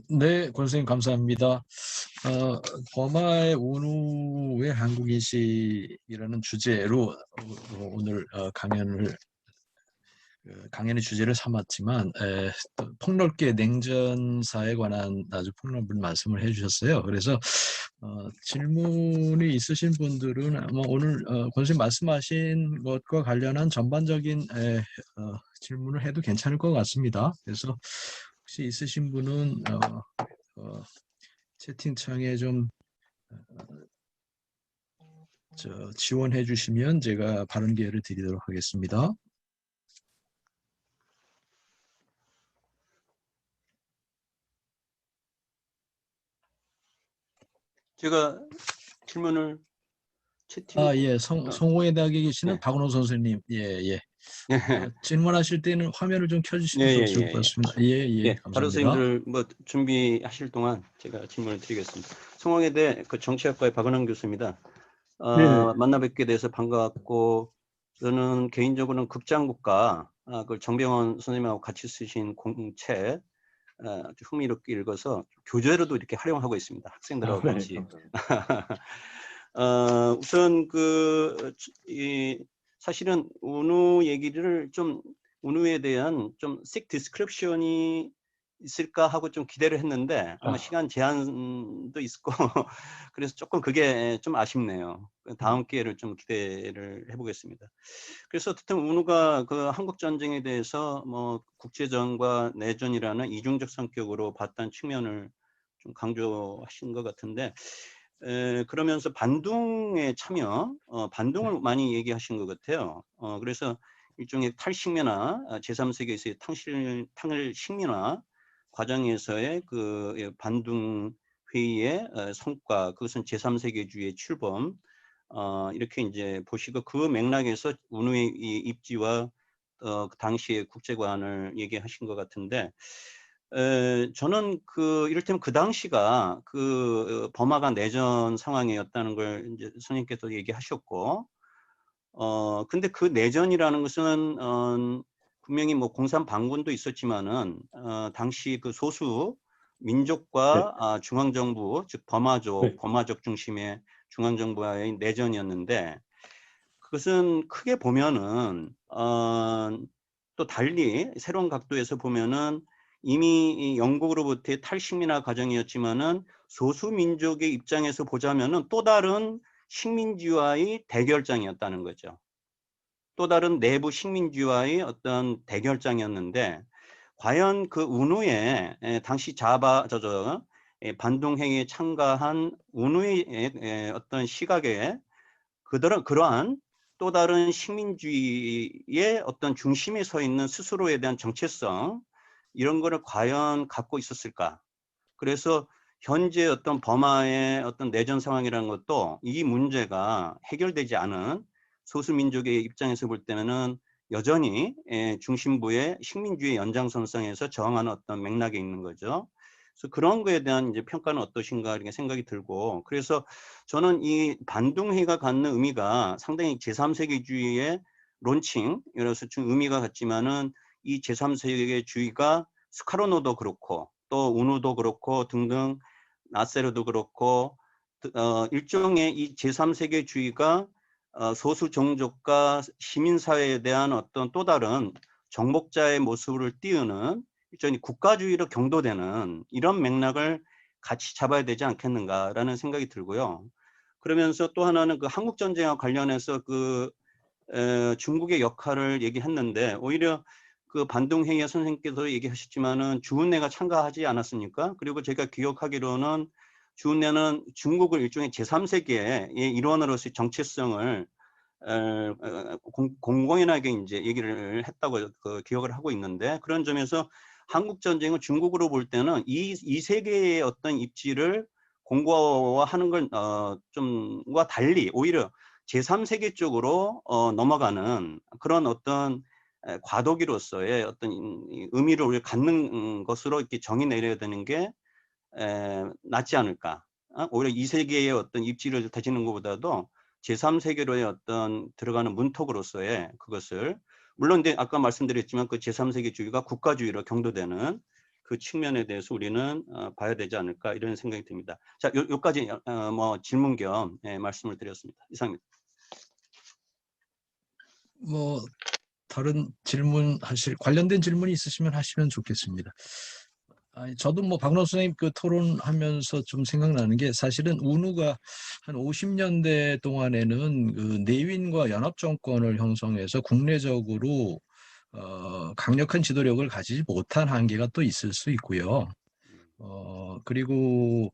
네, 권선생님 감사합니다. 범아의 운후의 한국인식이라는 주제로 오늘 강연의 주제를 삼았지만 또 폭넓게 냉전사에 관한 아주 폭넓은 말씀을 해주셨어요. 그래서 질문이 있으신 분들은 아마 오늘 권선생님 말씀하신 것과 관련한 전반적인 질문을 해도 괜찮을 것 같습니다. 그래서 혹시 있으신 분은 채팅창에 좀 지원해 주시면 제가 발언 기회를 드리도록 하겠습니다. 제가 질문을 채팅 예, 성호에 대학에 계시는 예. 박은호 선생님, 예. 예. 질문하실 때는 화면을 좀 켜주시면 더 좋을 것 예. 같습니다. 예, 바로 감사합니다. 선생님들 뭐 준비하실 동안 제가 질문을 드리겠습니다. 성황예대 그 정치학과의 박은환 교수입니다. 네. 만나 뵙게 돼서 반가웠고, 저는 개인적으로는 극장국가, 그 정병원 선생님하고 같이 쓰신 공책 아주 흥미롭게 읽어서 교재로도 이렇게 활용하고 있습니다. 학생들하고 네, 같이. 감사합니다. 우선 사실은 운우 얘기를 좀, 운우에 대한 좀 sick description이 있을까 하고 좀 기대를 했는데 아마 시간 제한도 있고 그래서 조금 그게 좀 아쉽네요. 다음 기회를 좀 기대를 해보겠습니다. 그래서 어쨌든 운우가 그 한국 전쟁에 대해서 뭐 국제전과 내전이라는 이중적 성격으로 봤다는 측면을 좀 강조하신 것 같은데, 그러면서 반둥에 참여, 반둥을 많이 얘기하신 것 같아요. 그래서 일종의 탈식민화, 제3세계에서의 탕을 식민화 과정에서의 그 반둥 회의의 성과, 그것은 제3세계주의의 출범, 이렇게 이제 보시고 그 맥락에서 운우의 이 입지와 그 당시의 국제관을 얘기하신 것 같은데, 저는 이를테면 그 당시가 버마가 내전 상황이었다는 걸 이제 선생님께서 얘기하셨고, 근데 그 내전이라는 것은, 분명히 뭐 공산 반군도 있었지만은, 당시 그 소수 네, 민족과 중앙정부, 즉 네, 버마족 중심의 중앙정부와의 내전이었는데, 그것은 크게 보면은, 또 달리 새로운 각도에서 보면은 이미 이 영국으로부터의 탈식민화 과정이었지만은 소수 민족의 입장에서 보자면은 또 다른 식민지와의 대결장이었다는 거죠. 또 다른 내부 식민지와의 어떤 대결장이었는데, 과연 그 운우의 당시 반동행위에 참가한 운우의 어떤 시각에 그러한 또 다른 식민주의의 어떤 중심에 서 있는 스스로에 대한 정체성, 이런 거를 과연 갖고 있었을까? 그래서 현재 어떤 버마의 어떤 내전 상황이라는 것도 이 문제가 해결되지 않은 소수민족의 입장에서 볼 때는 여전히 중심부의 식민주의 연장선상에서 저항하는 어떤 맥락에 있는 거죠. 그래서 그런 거에 대한 이제 평가는 어떠신가 이렇게 생각이 들고, 그래서 저는 이 반둥회의가 갖는 의미가 상당히 제3세계주의의 론칭, 이래서 좀 의미가 같지만은 이 제3세계주의가 스카로노도 그렇고 또 운우도 그렇고 등등 나세르도 그렇고 일종의 이 제3세계주의가 소수 종족과 시민사회에 대한 어떤 또 다른 정복자의 모습을 띄우는 일종의 국가주의로 경도되는 이런 맥락을 같이 잡아야 되지 않겠는가라는 생각이 들고요. 그러면서 또 하나는 그 한국전쟁과 관련해서 중국의 역할을 얘기했는데, 오히려 그 반동회의 선생님께서 얘기하셨지만은 주은내가 참가하지 않았습니까? 그리고 제가 기억하기로는 주은내는 중국을 일종의 제3세계의 일원으로서의 정체성을 공공연하게 이제 얘기를 했다고 기억을 하고 있는데, 그런 점에서 한국 전쟁은 중국으로 볼 때는 이 세계의 어떤 입지를 공고화하는 걸 좀과 달리 오히려 제3세계 쪽으로 넘어가는 그런 어떤 과도기로서의 어떤 의미를 우리가 갖는 것으로 이렇게 정의 내려야 되는 게 낫지 않을까. 오히려 이 세계의 어떤 입지를 다지는 것보다도 제3세계로의 어떤 들어가는 문턱으로서의 그것을, 물론 이제 아까 말씀드렸지만 그 제3세계주의가 국가주의로 경도되는 그 측면에 대해서 우리는 봐야 되지 않을까 이런 생각이 듭니다. 자, 요까지 뭐 질문 겸 말씀을 드렸습니다. 이상입니다. 뭐 다른 관련된 질문이 있으시면 하시면 좋겠습니다. 아니, 저도 뭐 박노 선생님 그 토론하면서 좀 생각나는 게 사실은 운우가 한 50년대 동안에는 그 내윈과 연합정권을 형성해서 국내적으로 강력한 지도력을 가지지 못한 한계가 또 있을 수 있고요. 그리고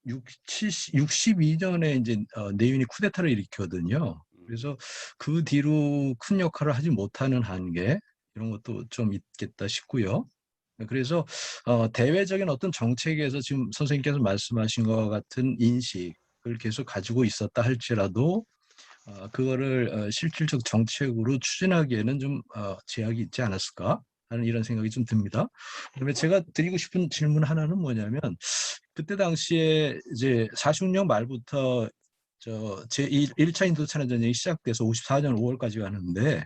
62년에 이제 내윈이 쿠데타를 일으켰거든요. 그래서 그 뒤로 큰 역할을 하지 못하는 한계 이런 것도 좀 있겠다 싶고요. 그래서 대외적인 어떤 정책에서 지금 선생님께서 말씀하신 것 같은 인식을 계속 가지고 있었다 할지라도 그거를 실질적 정책으로 추진하기에는 좀 제약이 있지 않았을까 하는 이런 생각이 좀 듭니다. 그다음에 제가 드리고 싶은 질문 하나는 뭐냐면 그때 당시에 이제 46년 말부터 제1차 인도차나 전쟁이 시작돼서 54년 5월까지 가는데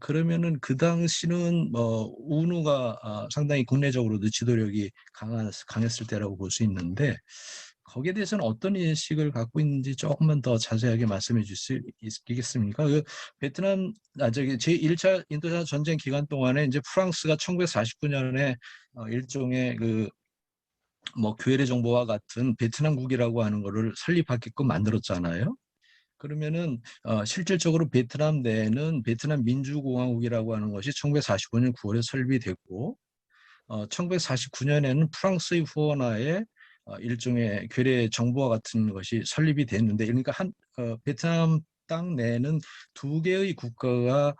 그러면은 그 당시는 뭐 운우가 상당히 국내적으로도 지도력이 강했을 때라고 볼 수 있는데 거기에 대해서는 어떤 인식을 갖고 있는지 조금만 더 자세하게 말씀해 주실 수 있겠습니까? 그 베트남 제1차 인도차 전쟁 기간 동안에 이제 프랑스가 1949년에 일종의 그 뭐 괴뢰 정보와 같은 베트남국이라고 하는 거를 설립하게끔 만들었잖아요. 그러면은 실질적으로 베트남 내에는 베트남 민주공화국이라고 하는 것이 1945년 9월에 설립됐고 1949년에는 프랑스의 후원하에 일종의 괴뢰 정부와 같은 것이 설립이 됐는데 그러니까 베트남 땅 내에는 두 개의 국가가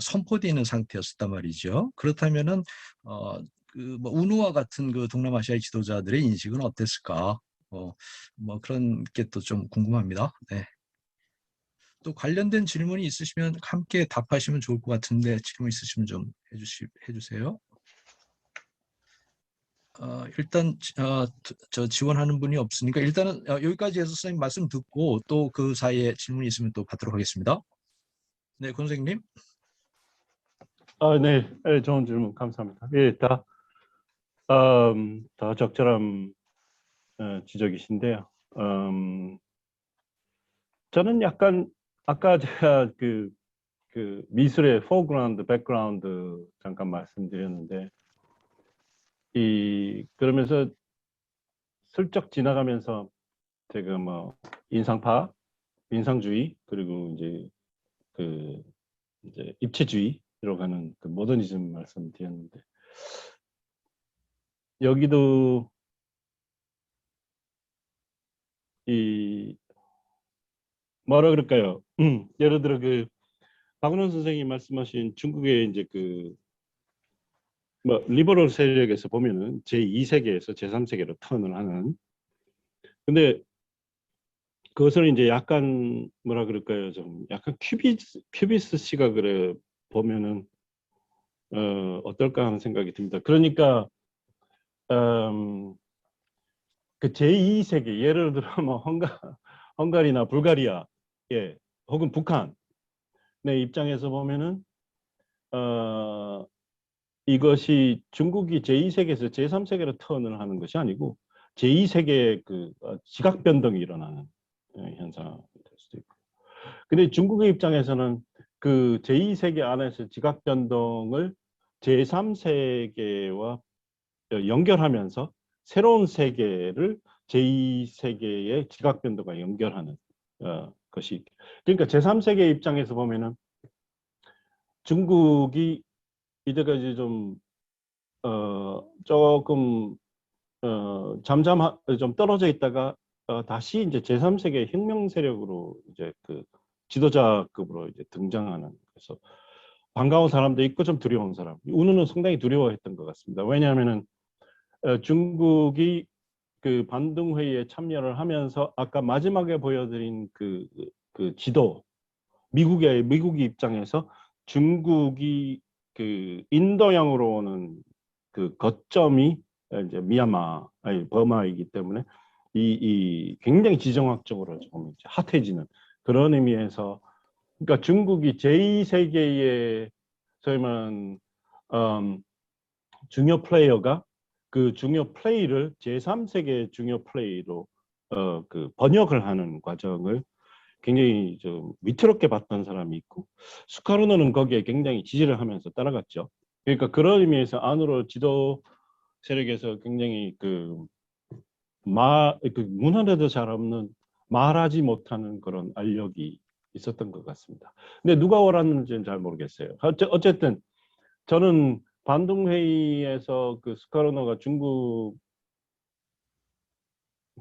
선포되어 있는 상태였단 말이죠. 그렇다면은 뭐 운우와 같은 그 동남아시아의 지도자들의 인식은 어땠을까? 뭐 그런 게 또 좀 궁금합니다. 네. 또 관련된 질문이 있으시면 함께 답하시면 좋을 것 같은데 질문 있으시면 좀 해주세요. 일단 저 지원하는 분이 없으니까 일단은 여기까지 해서 선생님 말씀 듣고 또 그 사이에 질문이 있으면 또 받도록 하겠습니다. 네, 권 선생님. 네, 좋은 질문 감사합니다. 예, 다 적절한 지적이신데요. 저는 약간 아까 제가 그 미술의 포그라운드, 백그라운드 잠깐 말씀드렸는데 그러면서 슬쩍 지나가면서 제가 뭐 인상파, 인상주의 그리고 이제 입체주의로 가는 그 모더니즘 말씀드렸는데 여기도 뭐라 그럴까요? 예를 들어 그 박은원 선생님이 말씀하신 중국의 이제 뭐 리버럴 세력에서 보면은 제2세계에서 제3세계로 턴을 하는 근데 그것을 이제 약간 뭐라 그럴까요? 좀 약간 큐비스 시각으로 보면은 어떨까 하는 생각이 듭니다. 그러니까 그 제2세계 예를 들어 뭐 헝가리나 불가리아 예 혹은 북한 내 입장에서 보면은 이것이 중국이 제2세계에서 제3세계로 턴을 하는 것이 아니고 제2세계의 지각 변동이 일어나는 현상이 될 수도 있고. 근데 중국의 입장에서는 그 제2세계 안에서 지각 변동을 제3세계와 연결하면서 새로운 세계를 제2세계의 지각 변동과 연결하는 것이 그러니까 제3세계 입장에서 보면은 중국이 이때까지 좀 조금 좀 떨어져 있다가 다시 이제 제3세계 혁명 세력으로 이제 그 지도자급으로 이제 등장하는 그래서 반가운 사람도 있고 좀 두려운 사람. 운우는 상당히 두려워했던 것 같습니다. 왜냐하면은 중국이 그 반등 회의에 참여를 하면서 아까 마지막에 보여드린 그 지도 미국의 입장에서 중국이 그 인도양으로 오는 그 거점이 이제 버마이기 때문에 이 굉장히 지정학적으로 조금 이제 핫해지는 그런 의미에서 그러니까 중국이 제2세계의 소위 말하는 중요 플레이어가 그 중요 플레이를 제3세계 중요 플레이로 그 번역을 하는 과정을 굉장히 좀 위태롭게 봤던 사람이 있고, 수카르노는 거기에 굉장히 지지를 하면서 따라갔죠. 그러니까 그런 의미에서 안으로 지도 세력에서 굉장히 그 문화에도 잘 없는, 말하지 못하는 그런 알력이 있었던 것 같습니다. 근데 누가 옳았는지는 잘 모르겠어요. 어쨌든 저는 반동 회의에서 그 스카르노가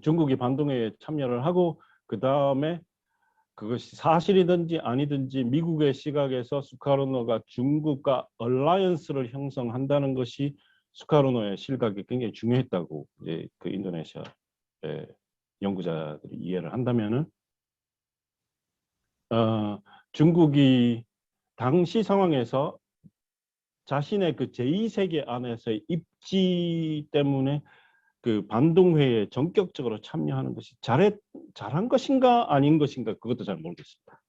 중국이 반동회의에 참여를 하고, 그 다음에 그것이 사실이든지 아니든지 미국의 시각에서 수카르노가 중국과 얼라이언스를 형성한다는 것이 수카르노의 시각이 굉장히 중요했다고 이제 그 인도네시아 연구자들이 이해를 한다면은, 중국이 당시 상황에서 자신의 그 제2세계 안에서의 입지 때문에 그 반동회의에 전격적으로 참여하는 것이 잘한 것인가 아닌 것인가, 그것도 잘 모르겠습니다.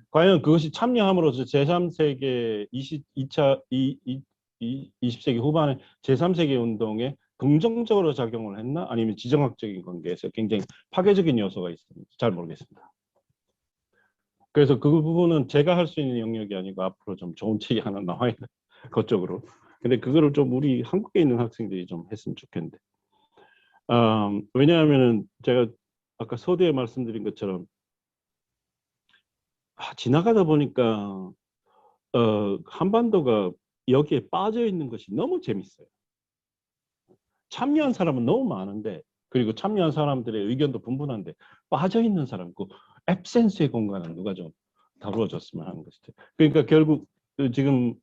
과연 그것이 참여함으로써 제3세계 20세기 후반에 제3세계 운동에 긍정적으로 작용을 했나, 아니면 지정학적인 관계에서 굉장히 파괴적인 요소가 있습니다. 잘 모르겠습니다. 그래서 그 부분은 제가 할 수 있는 영역이 아니고 앞으로 좀 좋은 책이 하나 나와야 돼, 그쪽으로. 근데 그거를 좀 우리 한국에 있는 학생들이 좀 했으면 좋겠는데. 왜냐하면은 제가 아까 서두에 말씀드린 것처럼 지나가다 보니까 한반도가 여기에 빠져 있는 것이 너무 재밌어요. 참여한 사람은 너무 많은데, 그리고 참여한 사람들의 의견도 분분한데, 빠져 있는 사람, 그 앱센스의 공간은 누가 좀 다루어줬으면 하는 것이죠. 그러니까 결국 지금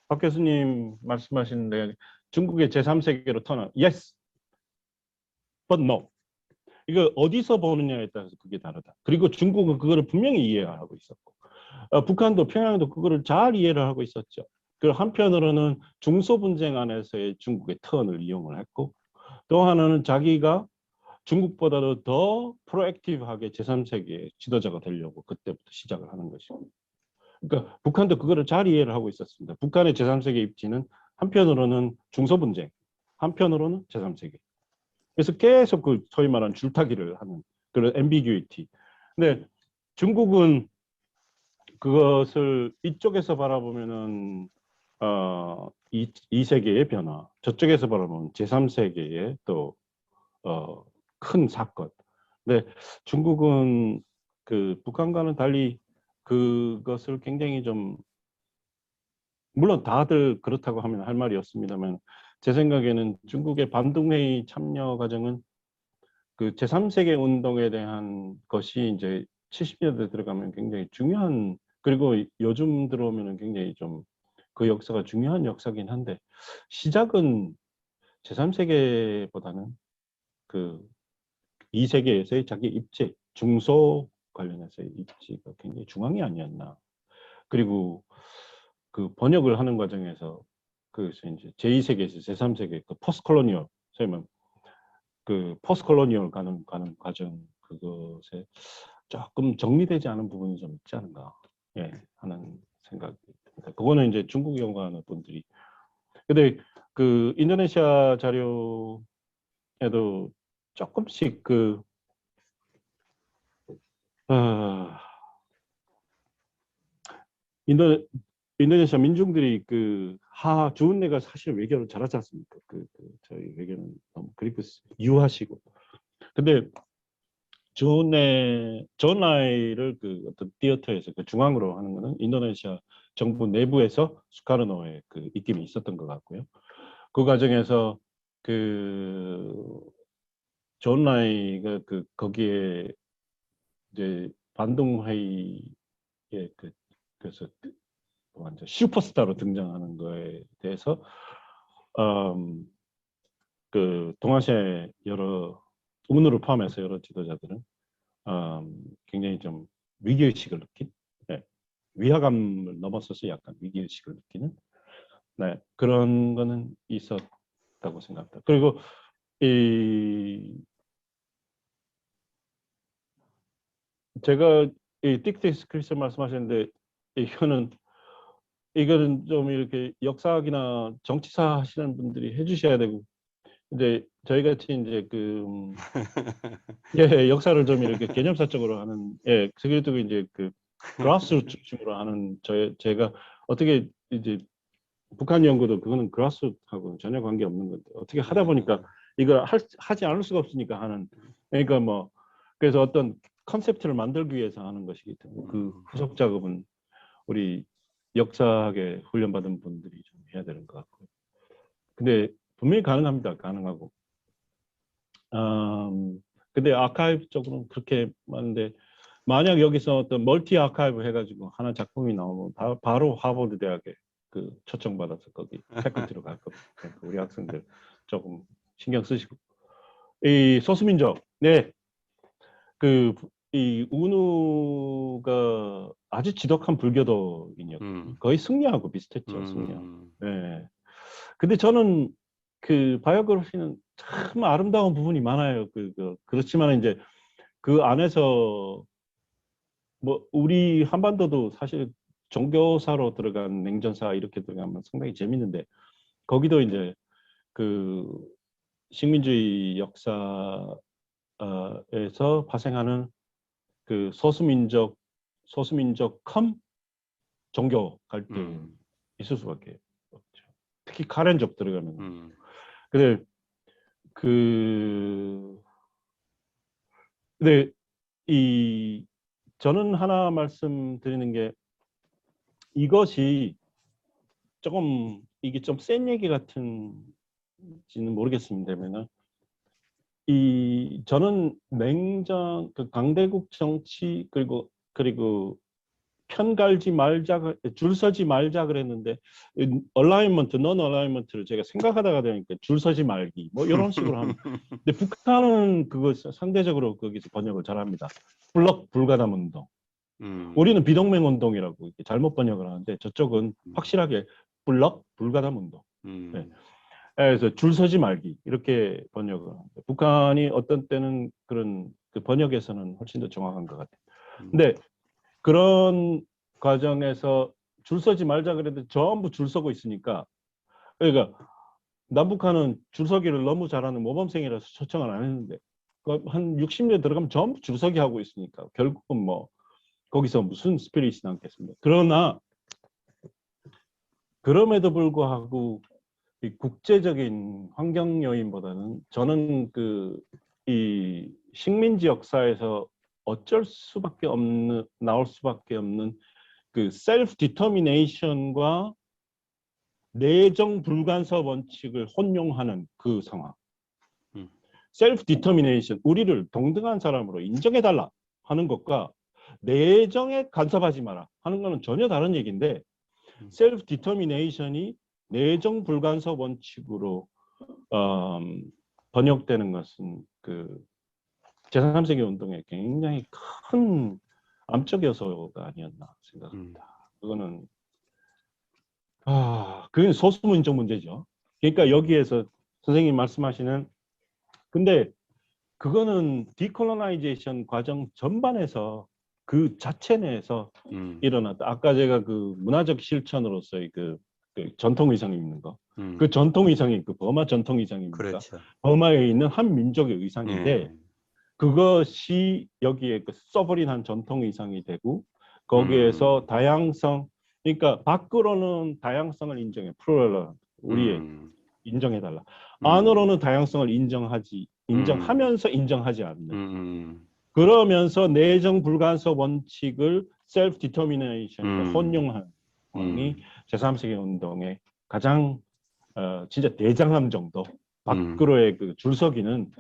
박 교수님 말씀하시는데 중국의 제3세계로 턴은 yes, but no. 이거 어디서 보느냐에 따라서 그게 다르다. 그리고 중국은 그거를 분명히 이해하고 있었고, 북한도 평양도 그거를 잘 이해를 하고 있었죠. 그 한편으로는 중소 분쟁 안에서의 중국의 턴을 이용을 했고, 또 하나는 자기가 중국보다도 더 프로액티브하게 제3세계의 지도자가 되려고 그때부터 시작을 하는 것이고, 그러니까 북한도 그거를 잘 이해를 하고 있었습니다. 북한의 제3세계 입지는 한편으로는 중소 분쟁, 한편으로는 제3세계. 그래서 계속 그 소위 말하는 줄타기를 하는 그런 앰비규이티. 근데 중국은 그것을 이쪽에서 바라보면은 이 세계의 변화, 저쪽에서 바라보면 제3세계의 또 큰 사건. 근데 중국은 그 북한과는 달리 그것을 굉장히 좀, 물론 다들 그렇다고 하면 할 말이 없습니다만, 제 생각에는 중국의 반동회의 참여 과정은 그 제3세계 운동에 대한 것이 이제 70년대 들어가면 굉장히 중요한, 그리고 요즘 들어오면 굉장히 좀 그 역사가 중요한 역사긴 한데, 시작은 제3세계보다는 그 2세계에서의 자기 입지, 중소 관련해서의 입지가 굉장히 중앙이 아니었나. 그리고 그 번역을 하는 과정에서 그래서 이제 제2세계에서 제3세계 그 포스콜로니얼, 소위 말하면 그 포스콜로니얼 가는 과정, 그것에 조금 정리되지 않은 부분이 좀 있지 않은가, 하는 생각이 듭니다. 그거는 이제 중국 연구하는 분들이. 근데 그 인도네시아 자료에도 조금씩 그 인도네시아 민중들이 그 주은내가 사실 외교를 잘하지 않습니까? 저희 외교는 너무 그리고 유하시고. 근데 존라이를 그 어떤 티어터에서 그 중앙으로 하는 거는 인도네시아 정부 내부에서 수카르노의 그 입김이 있었던 것 같고요. 그 과정에서 그 존라이가 거기에 이제 반동회의에 그래서 완전 슈퍼스타로 등장하는 거에 대해서 그 동아시아의 여러 운으로 포함해서 여러 지도자들은 굉장히 좀 위기의식을 느낀, 위화감을 넘어서서 약간 위기의식을 느끼는, 그런 거는 있었다고 생각합니다. 그리고 제가 딕테이스 크리스 말씀하셨는데, 이거는 이거는 좀 이렇게 역사학이나 정치사 하시는 분들이 해주셔야 되고, 이제 저희 같이 이제 예, 역사를 좀 이렇게 개념사적으로 하는, 예, 그래도 이제 그라스루트 중심으로 하는 제가 어떻게 이제 북한 연구도 그거는 그라스루트하고는 전혀 관계 없는 건데 어떻게 하다 보니까 이걸 하지 않을 수가 없으니까 하는, 그러니까 뭐 그래서 어떤 컨셉트를 만들기 위해서 하는 것이기 때문에 그 후속 작업은 우리 역사학에 훈련받은 분들이 좀 해야 되는 것 같고요. 근데 분명히 가능합니다. 가능하고. 근데 아카이브 쪽으로는 그렇게 많은데, 만약 여기서 어떤 멀티 아카이브 해가지고 하나 작품이 나오면 바로 하버드 대학에 초청받아서 거기 패컬티로 갈 겁니다. 그러니까 우리 학생들 조금 신경 쓰시고. 이 소수민족, 네, 이 운우가 아주 지독한 불교도인이었거든요. 거의 승려하고 비슷했죠, 승려. 네. 근데 저는 바이오그래피는 참 아름다운 부분이 많아요. 그렇지만 이제 그 안에서 뭐 우리 한반도도 사실 종교사로 들어간 냉전사 이렇게 들어가면 상당히 재밌는데, 거기도 이제 식민주의 역사에서 발생하는 소수민족 컴 종교 갈등이 있을 수밖에 없죠. 특히 카렌족 들어가면. 근데 근데 저는 하나 말씀드리는 게, 이것이 조금 이게 좀 센 얘기 같은지는 모르겠습니다만은, 저는 냉전 강대국 정치 그리고 편 갈지 말자, 줄 서지 말자 그랬는데, 얼라이먼트, 넌 얼라이먼트를 제가 생각하다가 되니까 줄 서지 말기 뭐 이런 식으로 하면. 근데 북한은 그거 상대적으로 거기서 번역을 잘합니다. 블록 불가담 운동. 우리는 비동맹 운동이라고 이렇게 잘못 번역을 하는데, 저쪽은 확실하게 블록 불가담 운동. 네. 그래서 줄 서지 말기 이렇게 번역을 하는데, 북한이 어떤 때는 그런 번역에서는 훨씬 더 정확한 것 같아요. 근데 그런 과정에서 줄 서지 말자 그래도 전부 줄 서고 있으니까, 그러니까 남북한은 줄 서기를 너무 잘하는 모범생이라서 초청을 안 했는데, 한 60년 들어가면 전부 줄 서기 하고 있으니까 결국은 뭐 거기서 무슨 스피릿이 남겠습니까? 그러나 그럼에도 불구하고 이 국제적인 환경 요인보다는 저는 이 식민지 역사에서 나올 수밖에 없는 셀프 디터미네이션과 내정 불간섭 원칙을 혼용하는 그 상황. 셀프 디터미네이션, 우리를 동등한 사람으로 인정해달라 하는 것과 내정에 간섭하지 마라 하는 것은 전혀 다른 얘기인데, 셀프 디터미네이션이 내정 불간섭 원칙으로 번역되는 것은 제3세계 운동의 굉장히 큰 암적 요소가 아니었나 생각합니다. 그거는 그건 소수민족 문제죠. 그러니까 여기에서 선생님 말씀하시는, 근데 그거는 디콜로나이제이션 과정 전반에서 그 자체 내에서 일어났다. 아까 제가 문화적 실천으로서의 전통 의상이 있는 거, 그 전통 의상이 버마 전통 의상입니까? 그렇죠. 버마에 있는 한 민족의 의상인데, 그것이 여기에 서버린한 전통 의상이 되고, 거기에서 다양성, 그러니까 밖으로는 다양성을 인정해, 플루럴, 우리의 인정해달라. 안으로는 다양성을 인정하면서 인정하지 않는. 그러면서 내정 불간섭 원칙을 셀프 디터미네이션과 혼용한 상황이 제3세계 운동의 가장 진짜 대장암 정도, 밖으로의 줄서기는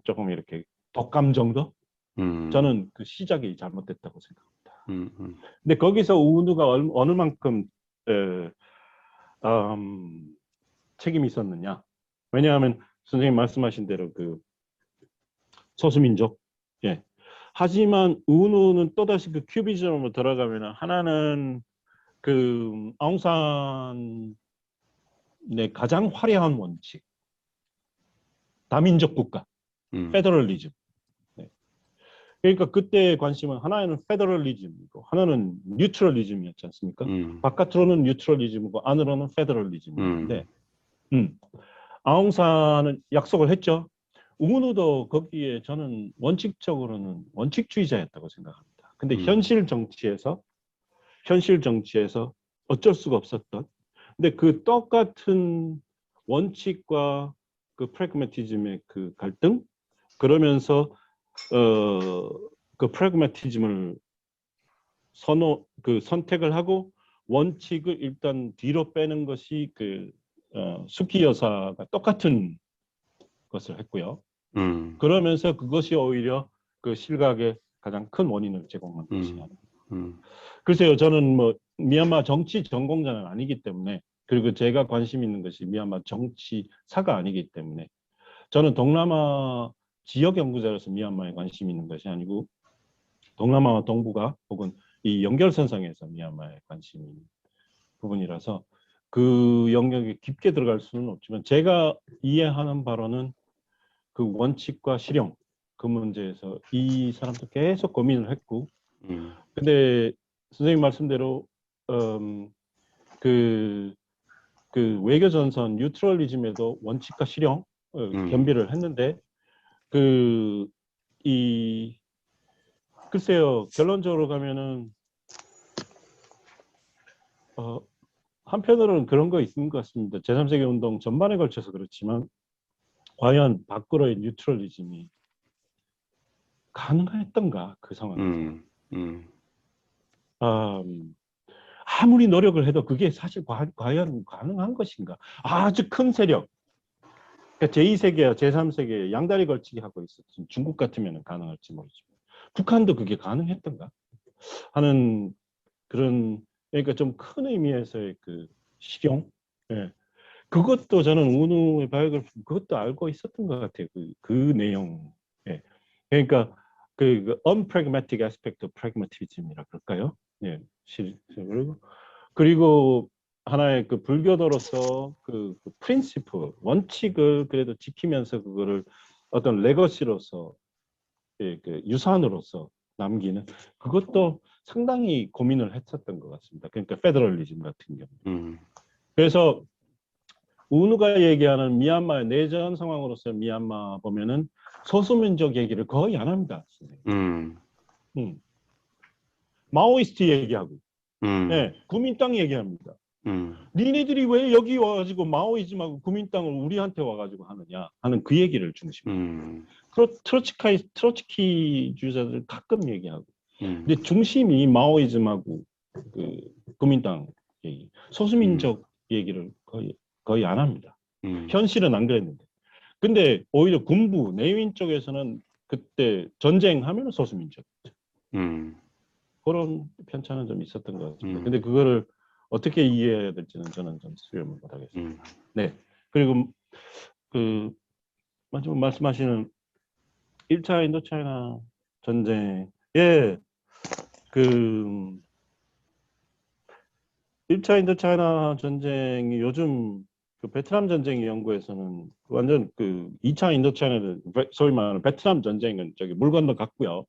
조금 이렇게 독감 정도? 저는 시작이 잘못됐다고 생각합니다. 근데 거기서 우누가 어느 만큼 책임이 있었느냐? 왜냐하면 선생님 말씀하신 대로 소수민족. 예. 하지만 우누는 또다시 큐비즘으로 들어가면, 하나는 아웅산의 가장 화려한 원칙, 다민족 국가, 페더럴리즘. 네. 그러니까 그때 관심은 하나는 페더럴리즘이고 하나는 뉴트럴리즘이었지 않습니까? 바깥으로는 뉴트럴리즘이고 안으로는 페더럴리즘인데 아웅산은 약속을 했죠. 우누도 거기에 저는 원칙적으로는 원칙주의자였다고 생각합니다. 근데 현실 정치에서 어쩔 수가 없었던. 근데 그 똑같은 원칙과 그 프래그매티즘의 그 갈등, 그러면서 그 프래그매티즘을 선택을 하고 원칙을 일단 뒤로 빼는 것이 수키 여사가 똑같은 것을 했고요. 그러면서 그것이 오히려 그 실각의 가장 큰 원인을 제공한 것이 아닙니다. 글쎄요, 저는 뭐 미얀마 정치 전공자는 아니기 때문에, 그리고 제가 관심 있는 것이 미얀마 정치사가 아니기 때문에, 저는 동남아 지역 연구자로서 미얀마에 관심 있는 것이 아니고 동남아와 동북아 혹은 이 연결선상에서 미얀마에 관심이 있는 부분이라서 그 영역에 깊게 들어갈 수는 없지만, 제가 이해하는 바로는 그 원칙과 실용, 그 문제에서 이 사람도 계속 고민을 했고, 근데 선생님 말씀대로 그 외교 전선 뉴트럴리즘에도 원칙과 실용 겸비를 했는데, 글쎄요, 결론적으로 가면은 한편으로는 그런 거 있는 것 같습니다. 제3세계 운동 전반에 걸쳐서 그렇지만 과연 밖으로의 뉴트럴리즘이 가능했던가, 그 상황에서. 아무리 노력을 해도 그게 사실 과연 가능한 것인가. 아주 큰 세력, 그러니까 제2세계와 제3세계에 양다리 걸치기 하고 있었던 중국 같으면 가능할지 모르지만 북한도 그게 가능했던가 하는 그런, 그러니까 좀 큰 의미에서의 그 실용, 예. 그것도 저는 우누의 바이오그래피 그것도 알고 있었던 것 같아요. 그 내용. 예. 그러니까 그 unpragmatic aspect of pragmatism이라 그럴까요? 예. 그리고 하나의 그 불교도로서 그 프린시플, 원칙을 그래도 지키면서 그거를 어떤 레거시로서, 예, 그 유산으로서 남기는, 그것도 상당히 고민을 했었던 것 같습니다. 그러니까 페더럴리즘 같은 경우. 그래서 우누가 얘기하는 미얀마의 내전 상황으로서 미얀마 보면은 소수민족 얘기를 거의 안 합니다. 마오이스트 얘기하고, 예, 구민땅 얘기합니다. 니네들이 왜 여기 와가지고 마오이즘하고 구민땅을 우리한테 와가지고 하느냐 하는 그 얘기를 중심으로. 트로츠키주의자들 가끔 얘기하고, 근데 중심이 마오이즘하고 그 구민땅 얘기, 소수민족 얘기를 거의 안 합니다. 현실은 안 그랬는데. 근데 오히려 군부 내윈 쪽에서는 그때 전쟁하면 소수민족 그런 편차는 좀 있었던 것 같습니다. 근데 그거를 어떻게 이해해야 될지는 저는 좀 수렴을 못하겠습니다. 네. 그리고 그 마지막 말씀하시는 1차 인도차이나 전쟁, 예, 그 1차 인도차이나 전쟁이 요즘 그 베트남 전쟁 연구에서는 완전 그 2차 인도차이나를 소위 말하는 베트남 전쟁은 저기 물 건너 갔고요.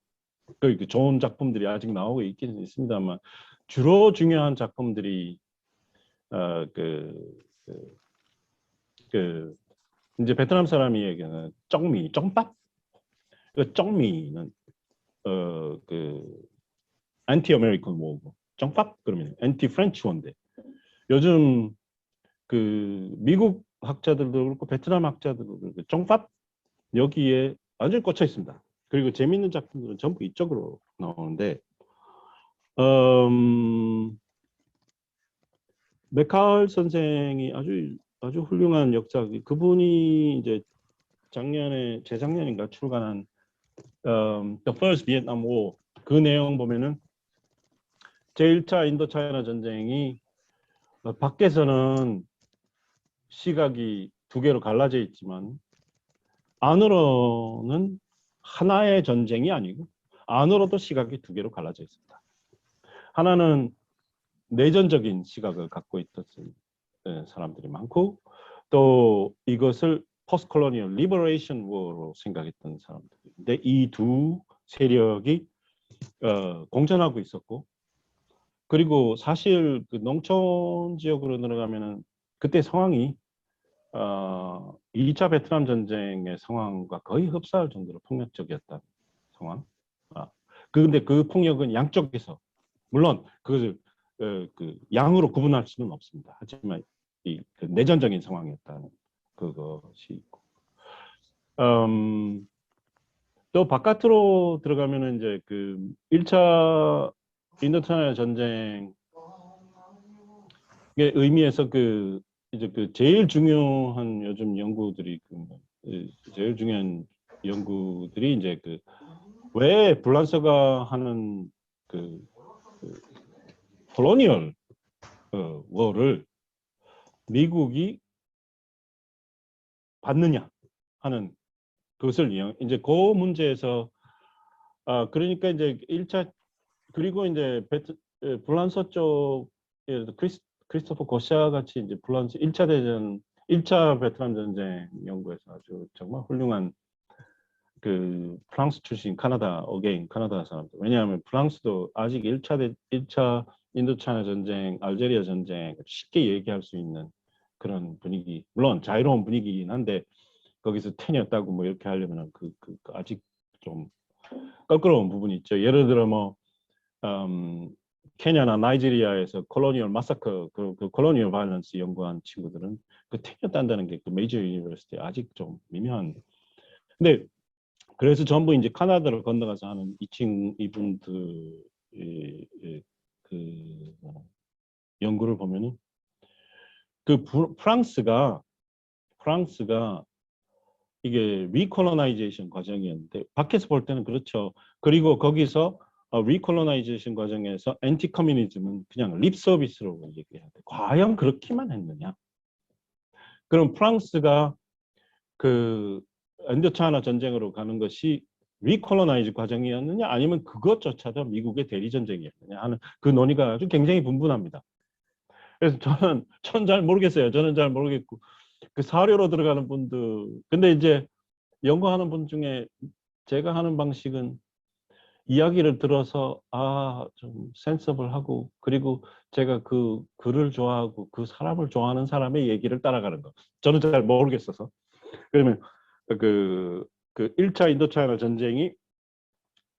그 좋은 작품들이 아직 나오고 있기는 있습니다만 주로 중요한 작품들이 이제 베트남 사람이 얘기하는 쩡밥. 그 쩡미는 안티 아메리칸 워고, 쩡밥 그러면 안티 프렌치 원데, 요즘 그 미국 학자들도 그렇고 베트남 학자들도 그렇고 쩡밥 여기에 완전히 꽂혀 있습니다. 그리고 재미있는 작품들은 전부 이쪽으로 나오는데, 메칼 선생이 아주 훌륭한 역사, 그분이 이제 재작년인가 출간한 The First Vietnam War, 그 내용 보면은 제1차 인도차이나 전쟁이 밖에서는 시각이 두 개로 갈라져 있지만 안으로는 하나의 전쟁이 아니고 안으로도 시각이 두 개로 갈라져 있습니다. 하나는 내전적인 시각을 갖고 있던 사람들이 많고, 또 이것을 포스트 콜로니얼 리버레이션 워로 생각했던 사람들인데, 이 두 세력이 공존하고 있었고, 그리고 사실 그 농촌 지역으로 들어가면은 그때 상황이 2차 베트남 전쟁의 상황과 거의 흡사할 정도로 폭력적이었다 상황. 근데 그 폭력은 양쪽에서, 물론 그 양으로 구분할 수는 없습니다. 하지만 그 내전적인 상황이었다는 그것이 있고, 또 바깥으로 들어가면은 이제 그 1차 인도차이나 전쟁의 의미에서 그 이제 그 제일 중요한 요즘 연구들이 제일 중요한 연구들이 이제 그 왜 불란서가 하는 그 콜로니얼 워를 미국이 받느냐 하는 그것을 이제 그 문제에서 그러니까 이제 1차 그리고 이제 불란서 쪽에 크리스토퍼 고샤 같이 이제 불란서 1차 대전 1차 베트남 전쟁 연구에서 아주 정말 훌륭한 그 프랑스 출신 카나다 사람들. 왜냐하면 프랑스도 아직 1차 인도차이나 전쟁, 알제리아 전쟁 쉽게 얘기할 수 있는 그런 분위기, 물론 자유로운 분위기긴 한데 거기서 텐이었다고 뭐 이렇게 하려면 아직 좀 껄끄러운 부분이 있죠. 예를 들어 뭐 케냐나 나이지리아에서 콜로니얼 마사커, 그 콜로니얼 바이런스 연구한 친구들은 그 텐이었다는 게 그 메이저 유니버시티 아직 좀 미묘한. 근데 그래서 전부 이제 카나다를 건너가서 하는 이분들 그 연구를 보면은 그 프랑스가 이게 리콜로나이제이션 과정이었는데 밖에서 볼 때는 그렇죠. 그리고 거기서 리콜로나이제이션 과정에서 엔티 커뮤니즘은 그냥 립 서비스로 얘기해야 돼. 과연 그렇게만 했느냐? 그럼 프랑스가 그 인도차이나 전쟁으로 가는 것이 리콜로나이즈 과정이었느냐 아니면 그것조차도 미국의 대리 전쟁이었느냐 하는 그 논의가 아주 굉장히 분분합니다. 그래서 저는 잘 모르겠어요. 저는 잘 모르겠고 그 사료로 들어가는 분들, 근데 이제 연구하는 분 중에 제가 하는 방식은 이야기를 들어서 좀 센서블하고, 그리고 제가 그 글을 좋아하고 그 사람을 좋아하는 사람의 얘기를 따라가는 거. 저는 잘 모르겠어서. 그러면 그 1차 인도차이나 전쟁이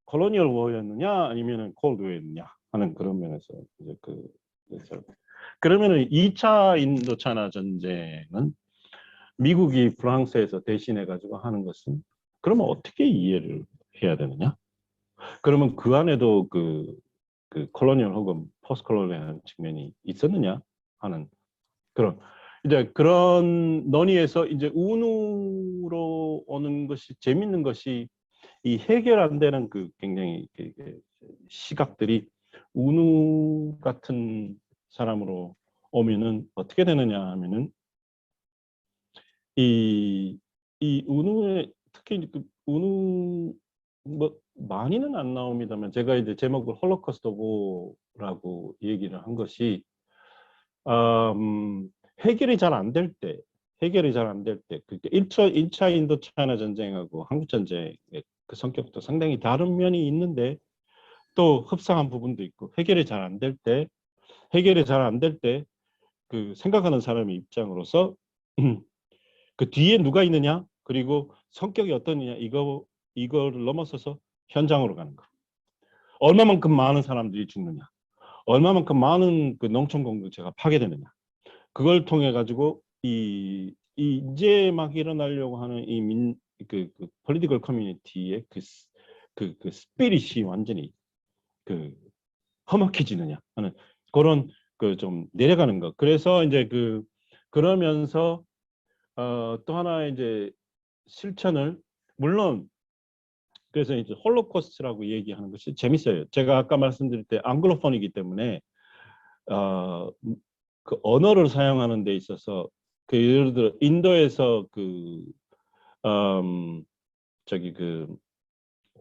콜로니얼 워였느냐 아니면은 콜드 워였느냐 하는 그런 면에서 이제 그러면은 2차 인도차이나 전쟁은 미국이 프랑스에서 대신해 가지고 하는 것은 그러면 어떻게 이해를 해야 되느냐? 그러면 그 안에도 그 콜로니얼 혹은 포스트 콜로니얼 측면이 있었느냐 하는 그런 논의에서 이제 운우로 오는 것이 재밌는 것이 이 해결 안 되는 그 굉장히 시각들이 운우 같은 사람으로 오면은 어떻게 되느냐 하면은 이 운우의 특히 그 운우 뭐 많이는 안 나옵니다만 제가 이제 제목을 홀로코스트 오라고 얘기를 한 것이 해결이 잘 안 될 때, 그 1차 인도차이나 전쟁하고 한국 전쟁의 그 성격도 상당히 다른 면이 있는데 또 흡사한 부분도 있고, 해결이 잘 안 될 때 그 생각하는 사람의 입장으로서 그 뒤에 누가 있느냐, 그리고 성격이 어떠느냐, 이거를 넘어서서 현장으로 가는 거. 얼마만큼 많은 사람들이 죽느냐, 얼마만큼 많은 그 농촌 공동체가 파괴되느냐, 그걸 통해 가지고 이제 막 일어나려고 하는 그 political community의 그 스피릿이 완전히 험악해지느냐 하는 그런 좀 내려가는 것. 그래서 이제 그러면서 또 하나 이제 실천을, 물론 그래서 이제 홀로코스트라고 얘기하는 것이 재밌어요. 제가 아까 말씀드릴 때 앙글로폰이기 때문에 그 언어를 사용하는 데 있어서 예를 들어 인도에서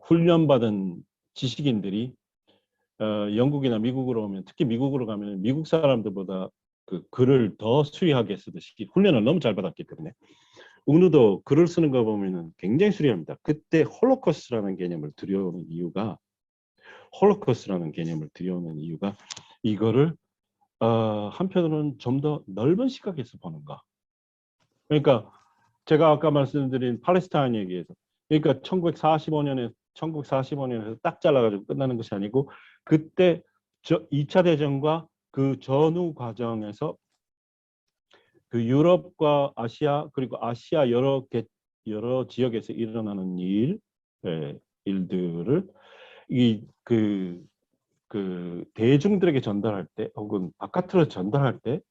훈련받은 지식인들이 영국이나 미국으로 오면, 특히 미국으로 가면 미국 사람들보다 그 글을 더 수위하게 쓰듯이 훈련을 너무 잘 받았기 때문에 운우도 글을 쓰는 거 보면은 굉장히 수려합니다. 그때 홀로코스트라는 개념을 들여오는 이유가 이거를 한편으로는 좀 더 넓은 시각에서 보는 거. 그러니까 제가 아까 말씀드린 팔레스타인 얘기에서 그러니까 1945년에서 딱 잘라가지고 끝나는 것이 아니고 그때 2차 대전과 그 전후 과정에서 그 유럽과 아시아 그리고 아시아 여러 지역에서 일어나는 일들을 그 대중들에게 전달할 때 혹은 바깥으로 전달할 때